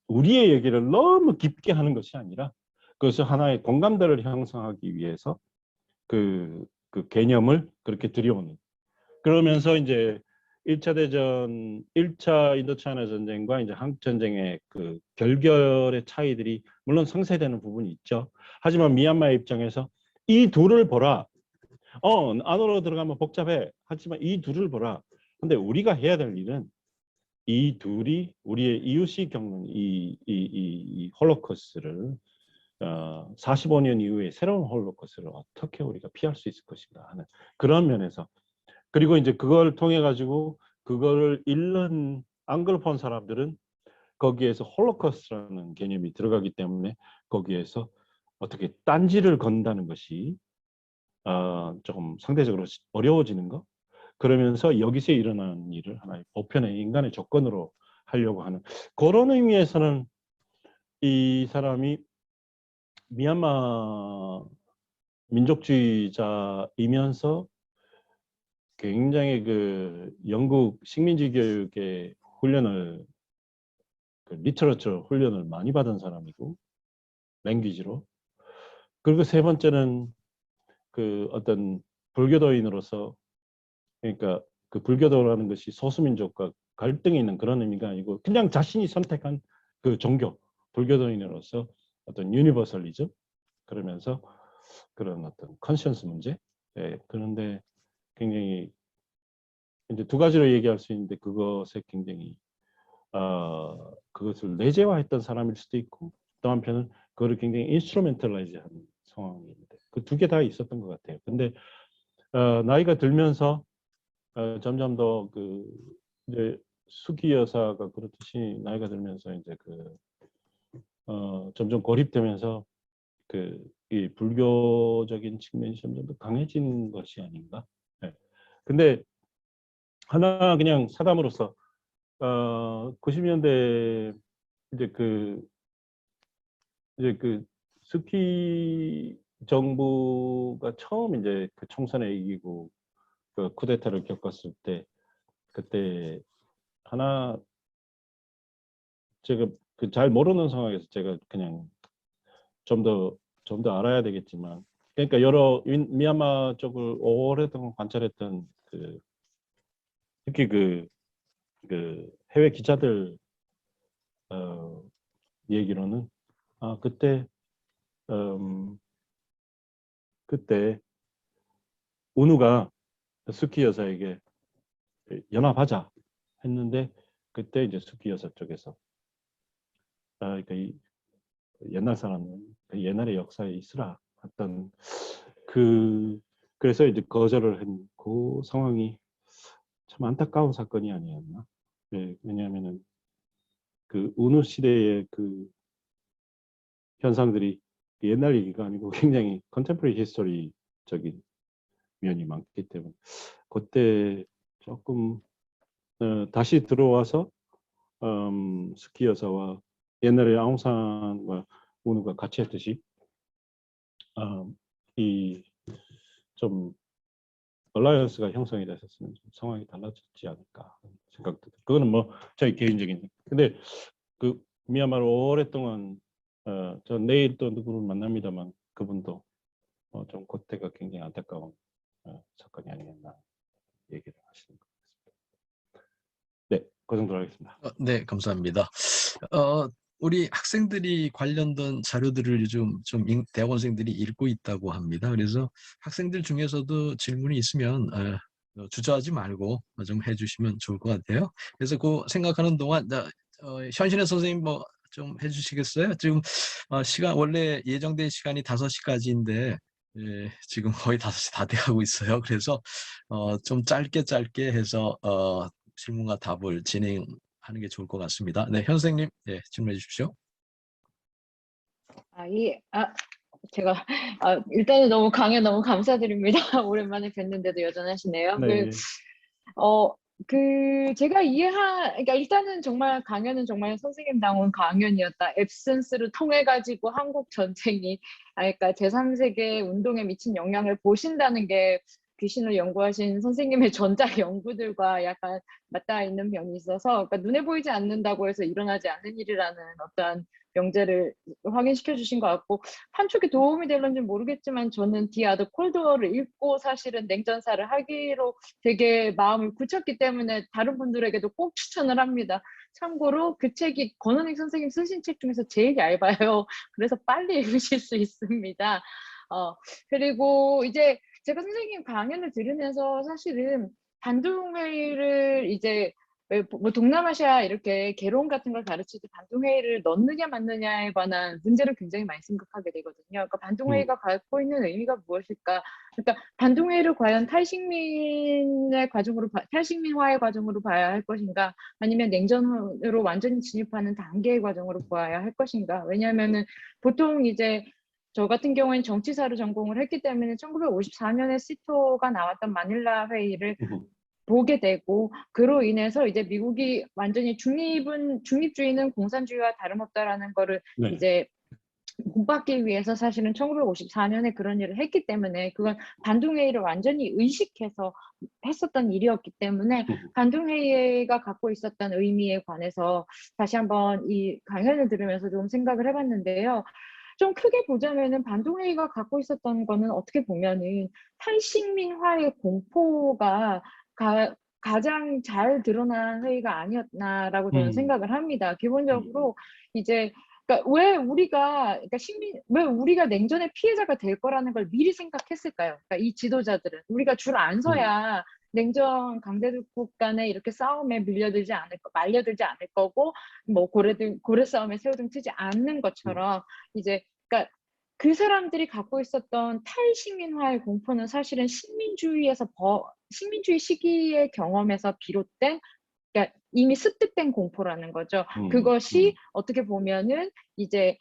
우리의 얘기를 너무 깊게 하는 것이 아니라 그것을 하나의 공감대를 형성하기 위해서 그 개념을 그렇게 들여오는. 그러면서 이제 1차 대전, 1차 인도차이나 전쟁과 이제 한국 전쟁의 그 결결의 차이들이 물론 상쇄되는 부분이 있죠. 하지만 미얀마의 입장에서 이 둘을 보라. 안으로 들어가면 복잡해. 하지만 이 둘을 보라. 근데 우리가 해야 될 일은 이 둘이 우리의 이웃이 겪는 이 홀로코스트를 45년 이후에 새로운 홀로코스트를 어떻게 우리가 피할 수 있을 것인가 하는 그런 면에서 그리고 이제 그걸 통해 가지고 그거를 읽는 앙글로폰 사람들은 거기에서 홀로코스트라는 개념이 들어가기 때문에 거기에서 어떻게 딴지를 건다는 것이 조금 상대적으로 어려워지는 거. 그러면서 여기서 일어나는 일을 하나의 보편의 인간의 조건으로 하려고 하는 그런 의미에서는 이 사람이 미얀마 민족주의자이면서 굉장히 그 영국 식민지 교육의 훈련을 리터러처 훈련을 많이 받은 사람이고 랭귀지로 그리고 세 번째는 그 어떤 불교도인으로서 그러니까 그 불교도라는 것이 소수민족과 갈등이 있는 그런 의미가 아니고 그냥 자신이 선택한 그 종교 불교도인으로서 어떤 유니버설리즘 그러면서 그런 어떤 컨시언스 문제 그런데 굉장히 이제 두 가지로 얘기할 수 있는데 그것에 굉장히 그것을 내재화했던 사람일 수도 있고 또 한편은 그거를 굉장히 인스트루멘탈라이즈한 상황인데 그 두 개 다 있었던 것 같아요. 근데 나이가 들면서 점점 더 이제 수기 여사가 그렇듯이 나이가 들면서 이제 점점 고립되면서 이 불교적인 측면이 점점 더 강해진 것이 아닌가. 네. 근데 하나 그냥 사담으로서 90년대 이제 스키 정부가 처음 이제 그 총선에 이기고 그 쿠데타를 겪었을 때 그때 하나 제가 잘 모르는 상황에서 제가 그냥 좀 더 알아야 되겠지만 그러니까 여러 미얀마 쪽을 오랫동안 관찰했던 특히 해외 기자들 얘기로는 그때 운우가 스키 여사에게 연합하자 했는데 그때 이제 스키 여사 쪽에서 그러니까 옛날 사람은 옛날의 역사에 있으라 했던 그래서 이제 거절을 한 그 상황이 참 안타까운 사건이 아니었나. 네, 왜냐하면은 운우 시대의 현상들이 옛날 얘기가 아니고 굉장히 컨템포러리 히스토리적인 면이 많기 때문에 그때 조금 다시 들어와서 스키 여사와 옛날에 아웅산과 운우가 같이 했듯이 이 좀 얼라이언스가 형성이 됐었으면 좀 상황이 달라졌지 않을까 생각도 들어요. 그거는 뭐 저희 개인적인. 근데 미얀마로 오랫동안 저 내일 또 누구를 만납니다만 그분도 좀 그때가 굉장히 안타까운 사건이 아니었나 얘기를 하시는 것 같습니다. 네, 그 정도로 하겠습니다. 네, 감사합니다. 우리 학생들이 관련된 자료들을 요즘 좀 대학원생들이 읽고 있다고 합니다. 그래서 학생들 중에서도 질문이 있으면 주저하지 말고 좀 해주시면 좋을 것 같아요. 그래서 그 생각하는 동안 현신의 선생님 좀 해주시겠어요? 지금 시간 원래 예정된 시간이 5시까지인데 지금 거의 5시 다 돼가고 있어요. 그래서 좀 짧게 해서 질문과 답을 진행하는 게 좋을 것 같습니다. 네, 현 선생님, 네, 질문해 주십시오. 제가 일단은 너무 강연 너무 감사드립니다. 오랜만에 뵀는데도 여전하시네요. 네. 제가 그러니까 일단은 정말 강연은 정말 선생님다운 강연이었다. 앱센스를 통해 가지고 한국 전쟁이, 그러니까 제3세계 운동에 미친 영향을 보신다는 게 귀신을 연구하신 선생님의 전작 연구들과 약간 맞닿아 있는 면이 있어서, 그러니까 눈에 보이지 않는다고 해서 일어나지 않는 일이라는 어떠한 명제를 확인시켜 주신 것 같고, 한쪽에 도움이 될런지 모르겠지만 저는 디아드 콜드워를 읽고 사실은 냉전사를 하기로 되게 마음을 굳혔기 때문에 다른 분들에게도 꼭 추천을 합니다. 참고로 그 책이 권은익 선생님 쓰신 책 중에서 제일 얇아요. 그래서 빨리 읽으실 수 있습니다. 그리고 이제 제가 선생님 강연을 들으면서 사실은 반동회의를 이제 뭐 동남아시아 이렇게 개론 같은 걸 가르칠 때 반동회의를 넣느냐 말느냐에 관한 문제를 굉장히 많이 생각하게 되거든요. 그러니까 반동회의가 갖고 있는 의미가 무엇일까? 그러니까 반동회의를 과연 탈식민화의 과정으로 봐야 할 것인가? 아니면 냉전으로 완전히 진입하는 단계의 과정으로 보아야 할 것인가? 왜냐하면은 보통 이제 저 같은 경우에는 정치사를 전공을 했기 때문에 1954년에 시토가 나왔던 마닐라 회의를 보게 되고, 그로 인해서 이제 미국이 완전히 중립주의는 공산주의와 다름없다라는 거를 네. 이제 본받기 위해서 사실은 1954년에 그런 일을 했기 때문에, 그건 반동회의를 완전히 의식해서 했었던 일이었기 때문에 반동회의가 갖고 있었던 의미에 관해서 다시 한번 이 강연을 들으면서 좀 생각을 해봤는데요. 좀 크게 보자면은 반동회의가 갖고 있었던 거는 어떻게 보면은 탈식민화의 공포가 가장 잘 드러난 회의가 아니었나라고 저는 생각을 합니다. 기본적으로 이제 그러니까 왜 우리가 냉전의 피해자가 될 거라는 걸 미리 생각했을까요? 그러니까 이 지도자들은 우리가 줄 안 서야 냉전 강대국 간에 이렇게 싸움에 말려들지 않을 거고, 뭐 고래 싸움에 새우등 치지 않는 것처럼 이제 그러니까 그 사람들이 갖고 있었던 탈식민화의 공포는 사실은 식민주의 시기의 경험에서 비롯된, 그러니까 이미 습득된 공포라는 거죠. 그것이 어떻게 보면은 이제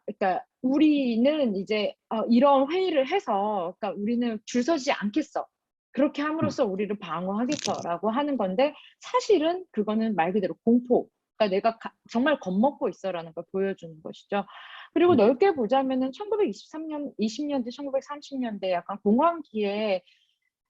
그러니까 우리는 이제 이런 회의를 해서, 그러니까 우리는 줄 서지 않겠어. 그렇게 함으로써 우리를 방어하겠어라고 하는 건데, 사실은 그거는 말 그대로 공포. 그러니까 내가 정말 겁먹고 있어라는 걸 보여주는 것이죠. 그리고 넓게 보자면은 1923년, 20년대, 1930년대 약간 공황기에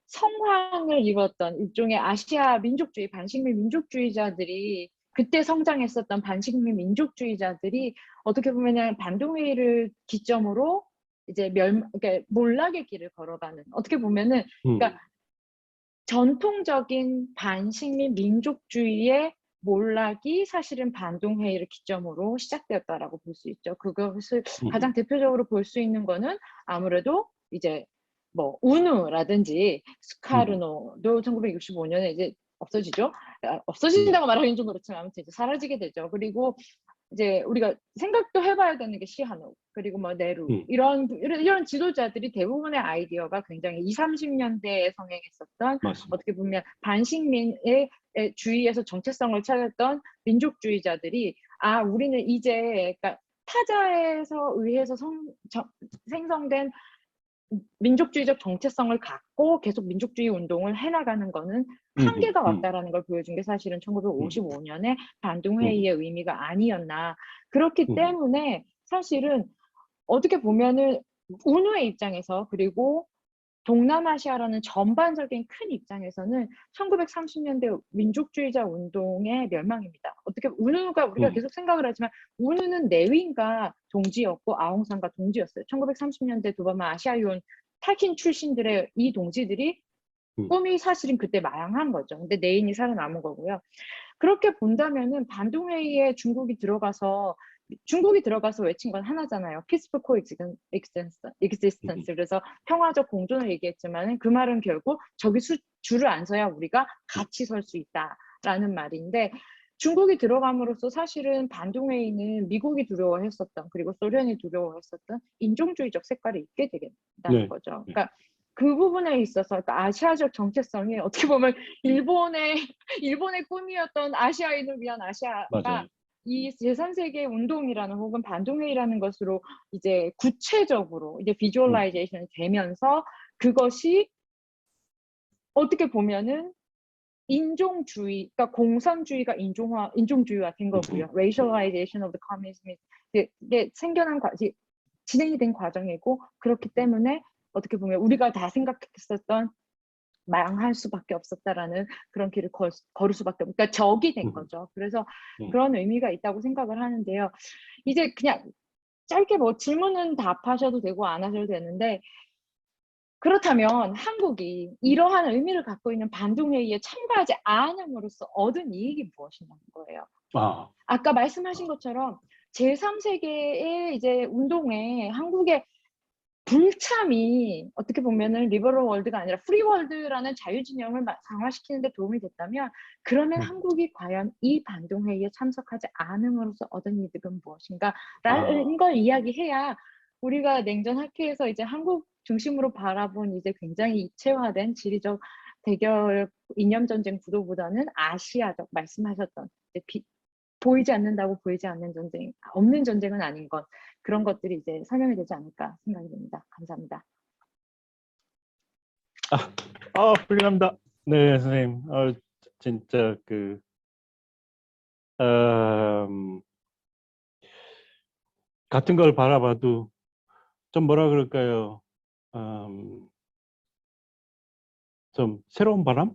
성황을 이뤘던 일종의 아시아 민족주의, 반식민 민족주의자들이, 그때 성장했었던 반식민 민족주의자들이 어떻게 보면 반동회의를 기점으로 이제 그러니까 몰락의 길을 걸어가는, 어떻게 보면은 그러니까 전통적인 반식민 민족주의의 몰락이 사실은 반동회의를 기점으로 시작되었다라고 볼 수 있죠. 그것을 가장 대표적으로 볼 수 있는 거는 아무래도 이제 뭐 우누라든지 스카르노도 1965년에 이제 없어지죠. 없어진다고 말하기는 좀 그렇지만 아무튼 이제 사라지게 되죠. 그리고 이제 우리가 생각도 해봐야 되는 게 시하노, 그리고 뭐 네루, 이런 지도자들이 대부분의 아이디어가 굉장히 20, 30년대에 성행했었던, 맞습니다. 어떻게 보면 반식민의 주의에서 정체성을 찾았던 민족주의자들이, 우리는 이제 그러니까 타자에서 의해서 생성된 민족주의적 정체성을 갖고 계속 민족주의 운동을 해나가는 거는 한계가 왔다라는 걸 보여준 게 사실은 1955년에 반동회의의 의미가 아니었나. 그렇기 때문에 사실은 어떻게 보면은 운우의 입장에서, 그리고 동남아시아라는 전반적인 큰 입장에서는 1930년대 민족주의자 운동의 멸망입니다. 어떻게 운우가 우리가 계속 생각을 하지만 운우는 내윈과 동지였고 아웅산과 동지였어요. 1930년대 도바마 아시아유온 탈킨 출신들의 이 동지들이 꿈이 사실은 그때 마양한 거죠. 근데 내인이 살아남은 거고요. 그렇게 본다면은 반동회의에 중국이 들어가서 외친 건 하나잖아요. Peaceful coexistence. 그래서 평화적 공존을 얘기했지만 그 말은 결국 저기 줄을 안 서야 우리가 같이 설 수 있다라는 말인데, 중국이 들어감으로써 사실은 반동웨이는 미국이 두려워했었던 그리고 소련이 두려워했었던 인종주의적 색깔이 있게 되겠다는 네. 거죠. 네. 그러니까 그 부분에 있어서 그러니까 아시아적 정체성이 어떻게 보면 일본의 꿈이었던 아시아인을 위한 아시아가 맞아요. 이 제3세계 운동이라는 혹은 반동회의라는 것으로 이제 구체적으로 이제 비주얼라이제이션이 되면서 그것이 어떻게 보면은 인종주의, 그러니까 공산주의가 인종주의화 된 거고요. Racialization of the communism 이게 진행이 된 과정이고 그렇기 때문에 어떻게 보면 우리가 다 생각했었던 망할 수밖에 없었다라는 그런 길을 걸을 수밖에 없. 그러니까 적이 된 거죠. 그래서 그런 의미가 있다고 생각을 하는데요. 이제 그냥 짧게 뭐 질문은 답하셔도 되고 안 하셔도 되는데 그렇다면 한국이 이러한 의미를 갖고 있는 반동회의에 참가하지 않음으로써 얻은 이익이 무엇이냐는 거예요. 아까 말씀하신 것처럼 제3세계의 이제 운동에 한국의 불참이 어떻게 보면은 리버럴 월드가 아니라 프리 월드라는 자유진영을 강화시키는 데 도움이 됐다면 그러면 한국이 과연 이 반동회의에 참석하지 않음으로써 얻은 이득은 무엇인가라는 걸 이야기해야 우리가 냉전 학회에서 이제 한국 중심으로 바라본 이제 굉장히 입체화된 지리적 대결 이념 전쟁 구도보다는 아시아적 말씀하셨던 이제 보이지 않는다고 보이지 않는 전쟁, 없는 전쟁은 아닌 것 그런 것들이 이제 설명이 되지 않을까 생각이 듭니다. 감사합니다. 훌륭합니다. 네, 선생님. 진짜 같은 걸 바라봐도 좀 뭐라 그럴까요? 좀 새로운 바람?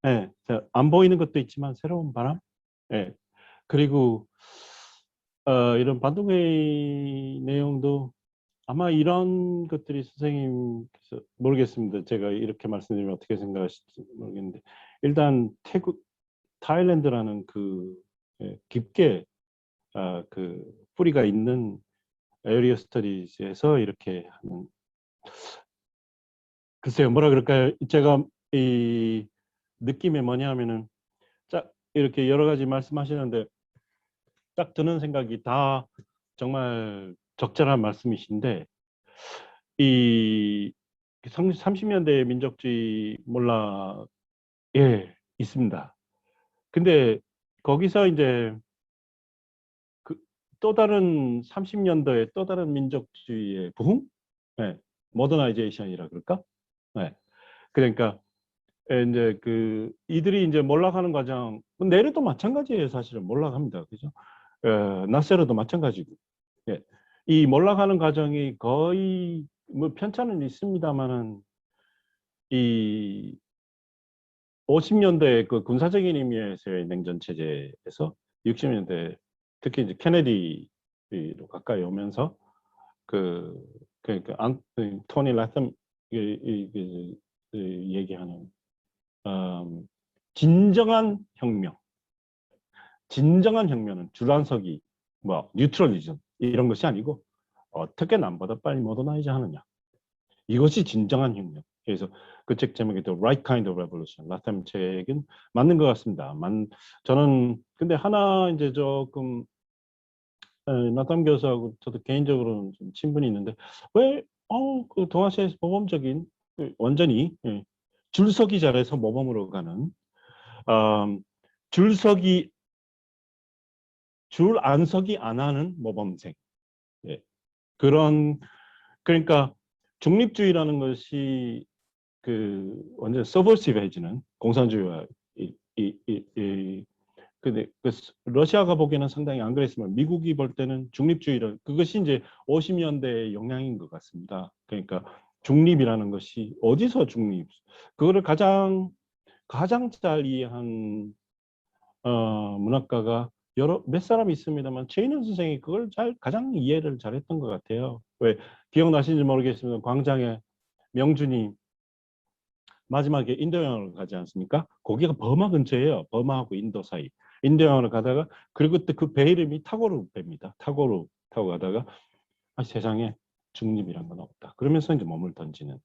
네, 안 보이는 것도 있지만 새로운 바람? 네. 그리고 이런 반동회의 내용도 아마 이런 것들이 선생님께서 모르겠습니다. 제가 이렇게 말씀드리면 어떻게 생각하실지 모르겠는데 일단 타일랜드라는 깊게 뿌리가 있는 에어리어 스터디즈에서 이렇게 하는 글쎄요 뭐라 그럴까요? 제가 이 느낌이 뭐냐 하면은 이렇게 여러 가지 말씀하시는데 딱 드는 생각이 다 정말 적절한 말씀이신데 이 30년대 민족주의 몰락에 있습니다. 근데 거기서 이제 또 다른 30년도에 또 다른 민족주의의 부흥? 네. 모더나이제이션이라 그럴까? 네. 그러니까 이제 이들이 이제 몰락하는 과정, 내려도 마찬가지예요. 사실은 몰락합니다. 그죠? 나세르도 마찬가지고. 예. 이 몰락하는 과정이 거의 뭐 편차는 있습니다만은 이 50년대 그 군사적인 의미에서의 냉전 체제에서 60년대 특히 이제 케네디로 가까이 오면서 토니 라텀 얘기하는 진정한 혁명은 줄안서기 뭐 뉴트럴리즘 이런 것이 아니고 어떻게 남보다 빨리 모더나이즈 하느냐 이것이 진정한 혁명. 그래서 그 책 제목이 The Right Kind of Revolution. 라탐 책은 맞는 것 같습니다. 저는 근데 하나 이제 조금 라탐 교수하고 저도 개인적으로는 좀 친분이 있는데 왜 그 동아시아에서 모범적인 완전히 줄서기 잘해서 모범으로 가는 줄 안 서기 안 하는 모범생. 예. 그러니까 중립주의라는 것이 완전 서버시브해지는 공산주의와 근데 러시아가 보기에는 상당히 안 그랬지만 미국이 볼 때는 중립주의를 그것이 이제 50년대의 영향인 것 같습니다. 그러니까 중립이라는 것이 어디서 중립? 그거를 가장 잘 이해한 문학가가 몇 사람 있습니다만 최인원 선생이 그걸 가장 이해를 잘했던 것 같아요. 왜 기억나시는지 모르겠습니다. 광장에 명준이 마지막에 인도양을 가지 않습니까? 거기가 버마 근처예요. 버마하고 인도 사이. 인도양을 가다가 그리고 그때 그 배 이름이 타고르 배입니다. 타고르 타고 가다가 세상에 중립이란 건 없다. 그러면서 이제 몸을 던지는.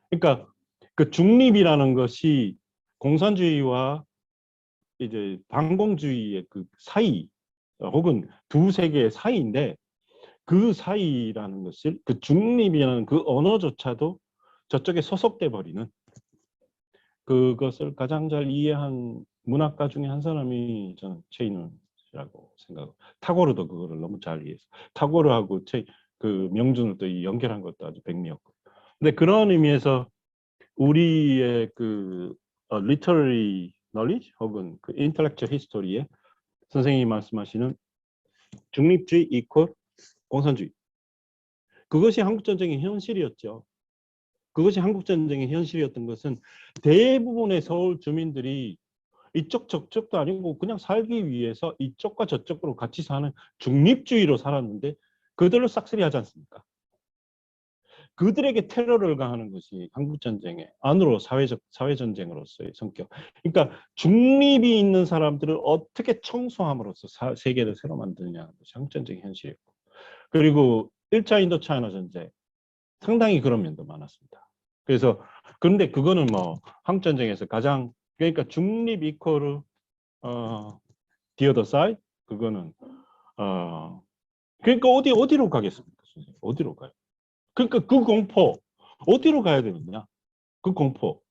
그러니까 그 중립이라는 것이 공산주의와 이제 반공주의의 그 사이 혹은 두 세계의 사이인데 그 사이라는 것을 그 중립이라는 그 언어조차도 저쪽에 소속돼 버리는 그것을 가장 잘 이해한 문학가 중에 한 사람이 저는 체인원이라고 생각하고 타고르도 그거를 너무 잘 이해해서 타고르하고 그 명준을 또 연결한 것도 아주 백미였고 근데 그런 의미에서 우리의 그 literary knowledge 혹은 그 intellectual history에 선생님이 말씀하시는 중립주의 이퀄 공산주의 그것이 한국전쟁의 현실이었죠. 그것이 한국전쟁의 현실이었던 것은 대부분의 서울 주민들이 이쪽 저쪽도 아니고 그냥 살기 위해서 이쪽과 저쪽으로 같이 사는 중립주의로 살았는데 그들을 싹쓸이 하지 않습니까? 그들에게 테러를 가하는 것이 한국전쟁의 안으로 사회전쟁으로서의 성격. 그러니까 중립이 있는 사람들을 어떻게 청소함으로써 세계를 새로 만드느냐는 것이 한국전쟁의 현실이었고 그리고 1차 인도차이나 전쟁 상당히 그런 면도 많았습니다. 그래서 그런데 그거는 뭐 한국전쟁에서 가장 그러니까 중립 이퀄을 the other side 그거는 그러니까 어디로 가겠습니까? 어디로 가요? 그러니까 그 공포 어디로 가야 되느냐? 그 공포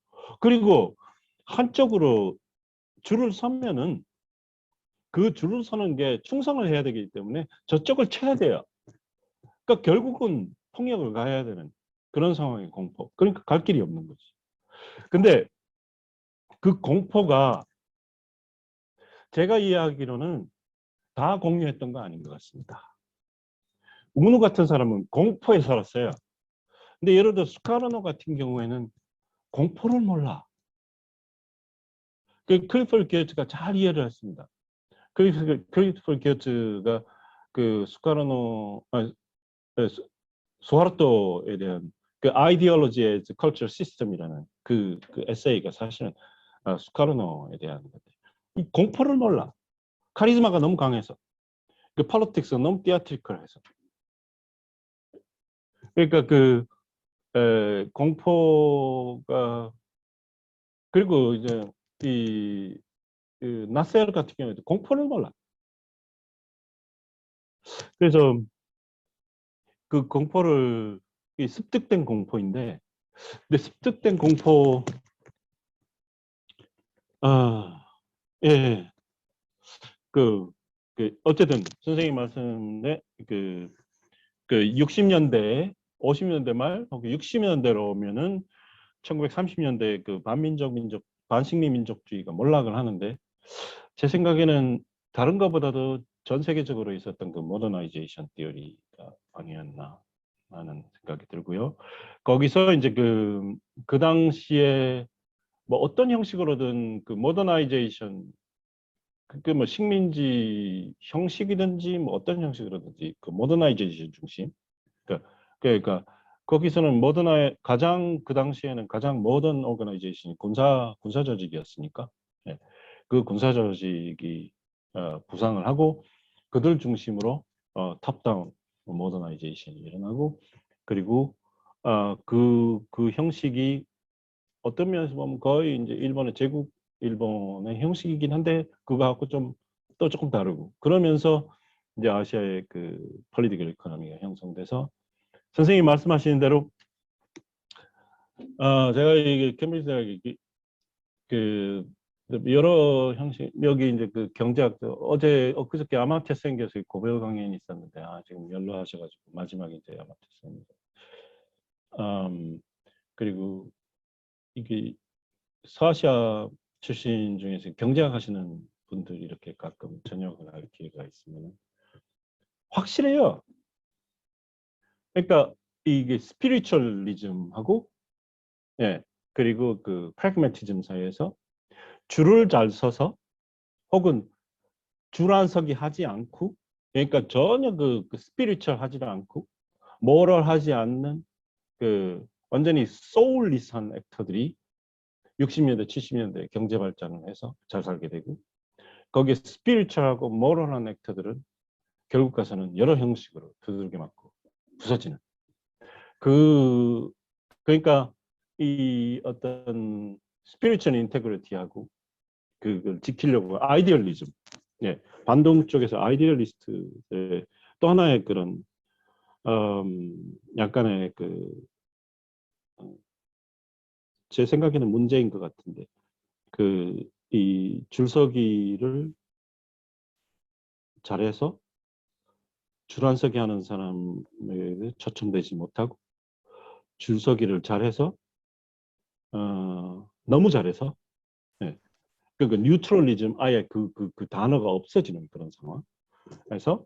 그리고 한쪽으로 줄을 서면은 그 줄을 서는 게 충성을 해야 되기 때문에 저쪽을 쳐야 돼요. 그러니까 결국은 폭력을 가해야 되는 그런 상황의 공포. 그러니까 갈 길이 없는 거지. 근데 그 공포가 제가 이해하기로는 다 공유했던 거 아닌 것 같습니다. 우누 같은 사람은 공포에 살았어요. 근데 예를 들어 수카르노 같은 경우에는 공포를 몰라. 그 클리퍼드 게이츠가 잘 이해를 했습니다. 클리퍼드 게이츠가 그 수카르노 수하르토에 대한 그 아이디올로지의 컬처 시스템이라는 그 에세이가 사실은 수카르노에 대한 건데 이 공포를 몰라. 카리스마가 너무 강해서 그 폴리틱스가 너무 티아트리컬해서 그러니까 그 공포가 그리고 이제 그 나세르 같은 경우에도 공포를 몰라. 그래서 그 공포를 습득된 공포인데 근데 습득된 공포 예. 그 어쨌든 선생님 말씀에 그 60년대 50년대 말 혹은 60년대로 오면은 1930년대 그 반식미 민족주의가 몰락을 하는데 제 생각에는 다른 것보다도 전 세계적으로 있었던 그 모더나이제이션 티어리가 아니었나 하는 생각이 들고요. 거기서 이제 그 당시에 뭐 어떤 형식으로든 그 모더나이제이션 그 뭐 식민지 형식이든지 뭐 어떤 형식으로든지 그 모더나이제이션 중심 그러니까 거기서는 가장 그 당시에는 가장 모던 오거나이제이션이 군사 조직이었으니까 예. 그 군사 조직이 부상을 하고 그들 중심으로 탑다운 모더나이제이션이 일어나고 그리고 그 형식이 어떤 면에서 보면 거의 이제 일본의 형식이긴 한데 그거하고 또 조금 다르고 그러면서 이제 아시아의 그 폴리티컬 이코노미가 형성돼서 선생님이 말씀하시는 대로 제가 이게 캠브리지 대학이 그 여러 형식 여기 이제 그 경제학 엊그저께 아마티아 생 교수의 고별 강연이 있었는데 지금 연로하셔가지고 마지막에 이제 아마티아 생 그리고 이게 서아시아 출신 중에서 경제학 하시는 분들이 이렇게 가끔 저녁을 할 기회가 있으면 확실해요. 그러니까 이게 스피리추얼리즘하고 예 그리고 그 프래그매티즘 사이에서 줄을 잘 서서 혹은 줄 안 서기 하지 않고 그러니까 전혀 그 스피리추얼 하지도 않고 모럴 하지 않는 그 완전히 소울리스한 액터들이 60년대 70년대 경제 발전을 해서 잘 살게 되고 거기에 스피리추얼하고 모럴한 액터들은 결국 가서는 여러 형식으로 두들겨 맞고 부서지는 그러니까 이 어떤 스피리추얼 인테그리티하고 그걸 지키려고 아이디얼리즘, 예, 반동 쪽에서 아이디얼리스트의 또 하나의 그런 약간의 제 생각에는 문제인 것 같은데 이 줄서기를 잘해서 줄안서기 하는 사람에게 초청되지 못하고 줄서기를 잘해서 너무 잘해서 예. 그러니까 뉴트럴리즘 아예 그 단어가 없어지는 그런 상황. 그래서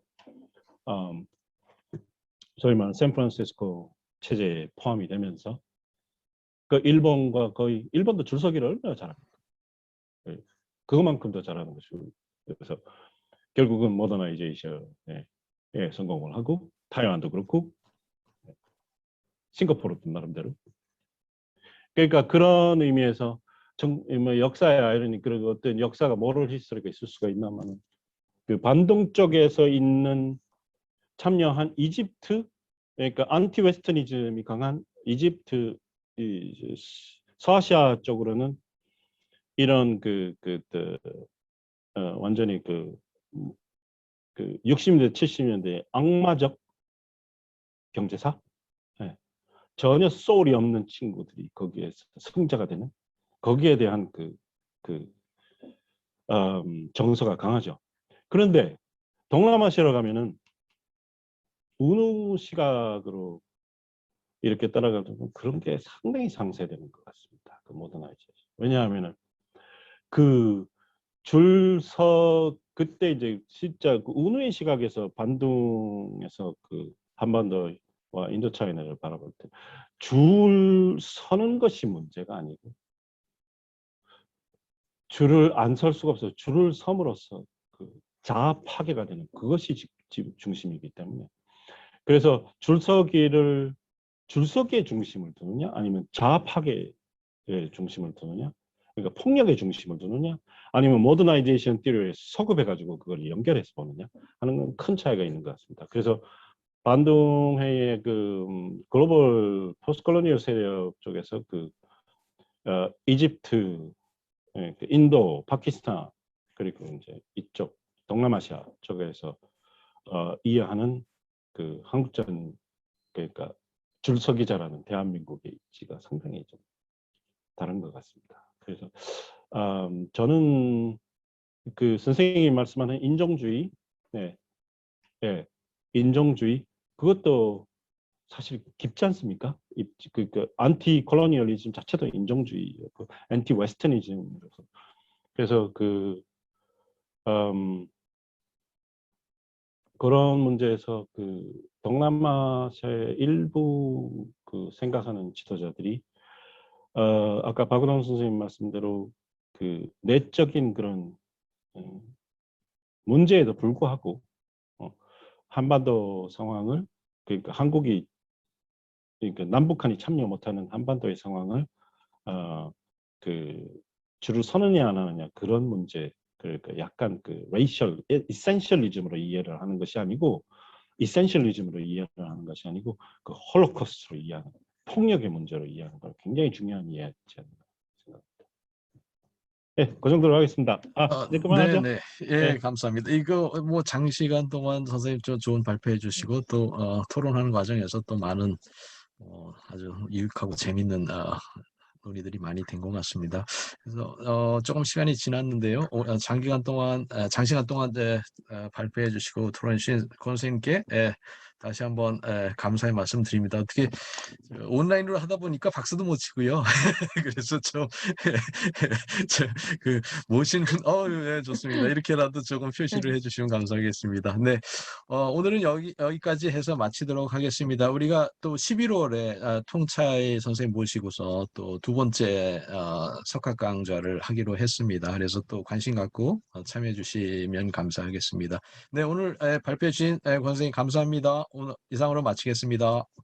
소위 말하는 샌프란시스코 체제에 포함이 되면서 그 일본과 거의 일본도 줄서기를 얼마나 잘합니까? 예. 그것만큼 더 잘하는 것이고 그래서 결국은 모더나이제이션에 성공을 하고 타이완도 그렇고 싱가포르도 나름대로 그러니까 그런 의미에서 뭐 역사의 아이러니 그리고 어떤 역사가 모럴 히스토리가 있을 수가 있나마는 그 반동 쪽에서 있는 참여한 이집트 그러니까 안티 웨스터니즘이 강한 이집트 서아시아 쪽으로는 이런 완전히 60년대 70년대 악마적 경제사 예. 전혀 소울이 없는 친구들이 거기에 승자가 되는 거기에 대한 정서가 강하죠. 그런데 동남아시아로 가면은 운우 시각으로 이렇게 따라가면 그런 게 상당히 상쇄되는 것 같습니다. 그 모더나이제이션. 왜냐하면은 그때 이제 진짜 운우의 시각에서 반둥에서 한반도와 인도차이나를 바라볼 때 줄 서는 것이 문제가 아니고 줄을 안 설 수가 없어요. 줄을 섬으로써 자아 파괴가 되는 그것이 중심이기 때문에 그래서 줄서기의 중심을 두느냐 아니면 자아 파괴의 중심을 두느냐 그러니까 폭력의 중심을 두느냐 아니면 모더나이제이션 띠어리에 서급해가지고 그걸 연결해서 보느냐 하는 건 큰 차이가 있는 것 같습니다. 그래서 반동회의의 글로벌 포스트콜로니얼 세력 쪽에서 이집트, 인도, 파키스탄 그리고 이제 이쪽 동남아시아 쪽에서 이해하는 한국전 그러니까 줄서기자라는 대한민국의 입지가 상당히 좀 다른 것 같습니다. 그래서 저는 선생님이 말씀하는 인종주의, 인종주의 그것도 사실 깊지 않습니까? 안티 콜로니얼리즘 자체도 인종주의였고, 안티 웨스터니즘이라서 그래서 그런 문제에서 동남아시아의 일부 생각하는 지도자들이 아까 박은홍 선생님 말씀대로 내적인 그런 문제에도 불구하고 한반도 상황을 그러니까 한국이 그러니까 남북한이 참여 못하는 한반도의 상황을 줄을 서느냐 안 하느냐 그런 문제 그러니까 약간 레이셜 이센셜리즘으로 이해를 하는 것이 아니고 이센셜리즘으로 이해를 하는 것이 아니고 홀로코스트로 이해하는 폭력의 문제로 이해하는 걸 굉장히 중요한 이해지 않나 생각합니다. 네, 그 정도로 하겠습니다. 이제 그만하죠. 네네. 예, 감사합니다. 이거 뭐 장시간 동안 선생님 좀 좋은 발표해 주시고 또 토론하는 과정에서 또 많은 아주 유익하고 재밌는 논의들이 많이 된 것 같습니다. 그래서 조금 시간이 지났는데요. 장시간 동안 발표해 주시고 토론해 주신 선생님께 다시 한번 감사의 말씀 드립니다. 어떻게 온라인으로 하다 보니까 박수도 못 치고요. 그래서 모시는 네, 좋습니다. 이렇게라도 조금 표시를 해주시면 감사하겠습니다. 네, 오늘은 여기까지 해서 마치도록 하겠습니다. 우리가 또 11월에 통차의 선생님 모시고서 또 두 번째 석학 강좌를 하기로 했습니다. 그래서 또 관심 갖고 참여해 주시면 감사하겠습니다. 네, 오늘 발표해 주신 권 선생님 감사합니다. 오늘 이상으로 마치겠습니다.